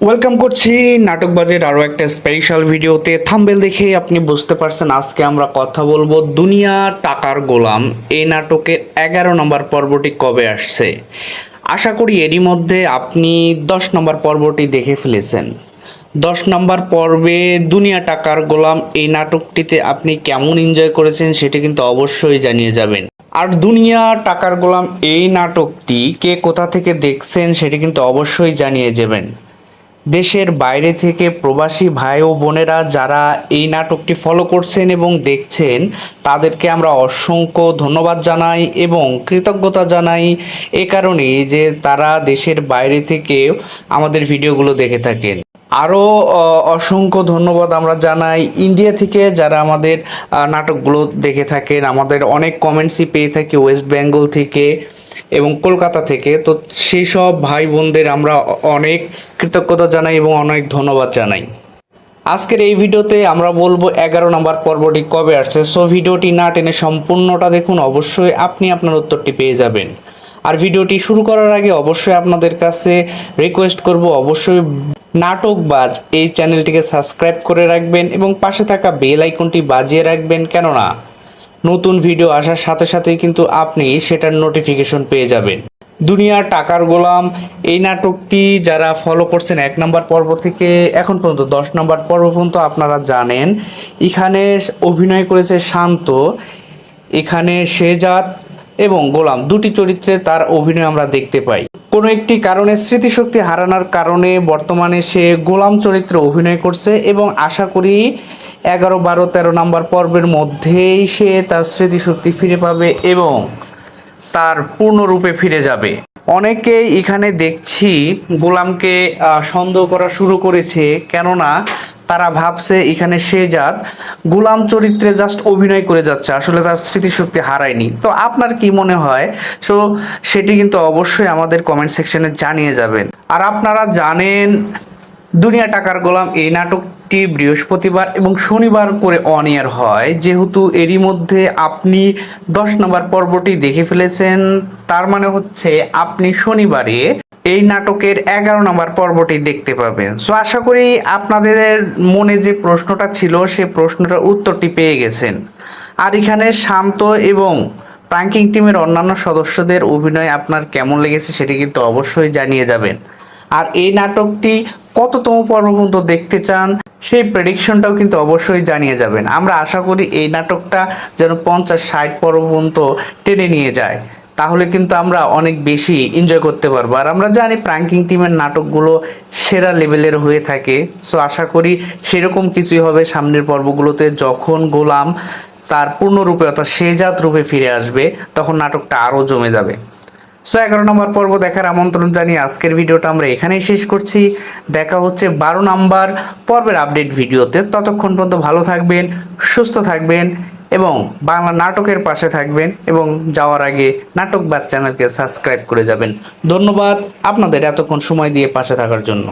Welcome করছি নাটকবাজের আরও একটা স্পেশাল ভিডিওতে। থাম্বনেল দেখে আপনি বুঝতে পারছেন আজকে আমরা কথা বলবো দুনিয়া টাকার গোলাম এই নাটকের 11 নম্বর পর্বটি কবে আসছে। আশা করি এরই মধ্যে আপনি 10 নম্বর পর্বটি দেখে ফেলেছেন। 10 নম্বর পর্বে দুনিয়া টাকার গোলাম এই নাটকটিতে আপনি কেমন এনজয় করেছেন সেটি কিন্তু অবশ্যই জানিয়ে যাবেন। আর দুনিয়া টাকার গোলাম এই নাটকটি কে কোথা থেকে দেখছেন সেটি কিন্তু অবশ্যই জানিয়ে যাবেন। দেশের বাইরে থেকে প্রবাসী ভাই ও বোনেরা যারা এই নাটকটি ফলো করছেন এবং দেখছেন তাদেরকে আমরা অসংখ্য ধন্যবাদ জানাই এবং কৃতজ্ঞতা জানাই এ কারণেই যে তারা দেশের বাইরে থেকে আমাদের ভিডিওগুলো দেখে থাকেন। আরও অসংখ্য ধন্যবাদ আমরা জানাই ইন্ডিয়া থেকে যারা আমাদের নাটকগুলো দেখে থাকেন। আমাদের অনেক কমেন্টসই পেয়ে থাকি ওয়েস্ট বেঙ্গল থেকে এবং কলকাতা থেকে। তো সেই সব ভাই বোনদের আমরা অনেক কৃতজ্ঞতা জানাই এবং অনেক ধন্যবাদ জানাই। আজকের এই ভিডিওতে আমরা বলবো 11 নম্বর পর্বটি কবে আসছে। সো ভিডিওটি না টেনে সম্পূর্ণটা দেখুন, অবশ্যই আপনি আপনার উত্তরটি পেয়ে যাবেন। আর ভিডিওটি শুরু করার আগে অবশ্যই আপনাদের কাছে রিকোয়েস্ট করব, অবশ্যই নাটকবাজ এই চ্যানেলটিকে সাবস্ক্রাইব করে রাখবেন এবং পাশে থাকা বেল আইকনটি বাজিয়ে রাখবেন, কেননা নতুন ভিডিও আসার সাথে সাথেই কিন্তু আপনি সেটার নোটিফিকেশন পেয়ে যাবেন। দুনিয়ার টাকার গোলাম এই নাটকটি যারা ফলো করছেন 1 নম্বর পর্ব থেকে এখন পর্যন্ত 10 নম্বর পর্ব পর্যন্ত আপনারা জানেন এখানে অভিনয় করেছে শান্ত। এখানে শেজাদ এবং গোলাম দুটি চরিত্রে তার অভিনয় আমরা দেখতে পাই। কোনো একটি কারণে স্মৃতিশক্তি হারানোর কারণে বর্তমানে সে গোলাম চরিত্রে অভিনয় করছে এবং আশা করি 11, 12, 13 নম্বর পর্বের মধ্যেই সে তার স্মৃতিশক্তি ফিরে পাবে এবং তার পূর্ণরূপে ফিরে যাবে। অনেকেই এখানে দেখছি গোলামকে সন্দেহ করা শুরু করেছে, কেননা তারা ভাবছে এখানে শেজাদ গোলাম চরিত্রে জাস্ট অভিনয় করে যাচ্ছে, আসলে তার স্মৃতিশক্তি হারায়নি। তো আপনার কি মনে হয়? সো সেটি কিন্তু অবশ্যই আমাদের কমেন্ট সেকশনে জানিয়ে যাবেন। আর আপনারা জানেন দুনিয়া টাকার গোলাম এই নাটকটি বৃহস্পতিবার এবং শনিবার করে অন এয়ার হয়। যেহেতু এরই মধ্যে আপনি 10 নম্বর পর্বটি দেখে ফেলেছেন, তার মানে হচ্ছে আপনি শনিবারে এই নাটকের 11 নম্বর পর্বটি দেখতে পাবেন। সো আশা করি আপনাদের মনে যে প্রশ্নটা ছিল সে প্রশ্নটার উত্তরটি পেয়ে গেছেন। আর এখানে শান্ত এবং প্র্যাঙ্কিং টিমের অন্যান্য সদস্যদের অভিনয় আপনার কেমন লেগেছে সেটি কিন্তু অবশ্যই জানিয়ে যাবেন। আর এই নাটকটি কততম পর্ব পর্যন্ত দেখতে চান সেই প্রেডিকশনটাও কিন্তু অবশ্যই জানিয়ে যাবেন। আমরা আশা করি এই নাটকটা যেন 50-60 পর্ব পর্যন্ত টেনে নিয়ে যায়, তাহলে কিন্তু আমরা অনেক বেশি এনজয় করতে পারবো। আর আমরা জানি প্র্যাঙ্কিং টিমের নাটকগুলো সেরা লেভেলের হয়ে থাকে। সো আশা করি সেরকম কিছুই হবে সামনের পর্বগুলোতে। যখন গোলাম তার পূর্ণরূপে অর্থাৎ শেজাদ রূপে ফিরে আসবে তখন নাটকটা আরও জমে যাবে। সো 11 নম্বর পর্ব দেখার আমন্ত্রণ জানিয়ে আজকের ভিডিওটা আমরা এখানেই শেষ করছি। দেখা হচ্ছে 12 নম্বর পর্বের আপডেট ভিডিওতে। ততক্ষণ পর্যন্ত ভালো থাকবেন, সুস্থ থাকবেন এবং বাংলা নাটকের পাশে থাকবেন এবং যাওয়ার আগে নাটকবাজ চ্যানেলকে সাবস্ক্রাইব করে যাবেন। ধন্যবাদ আপনাদের এতক্ষণ সময় দিয়ে পাশে থাকার জন্য।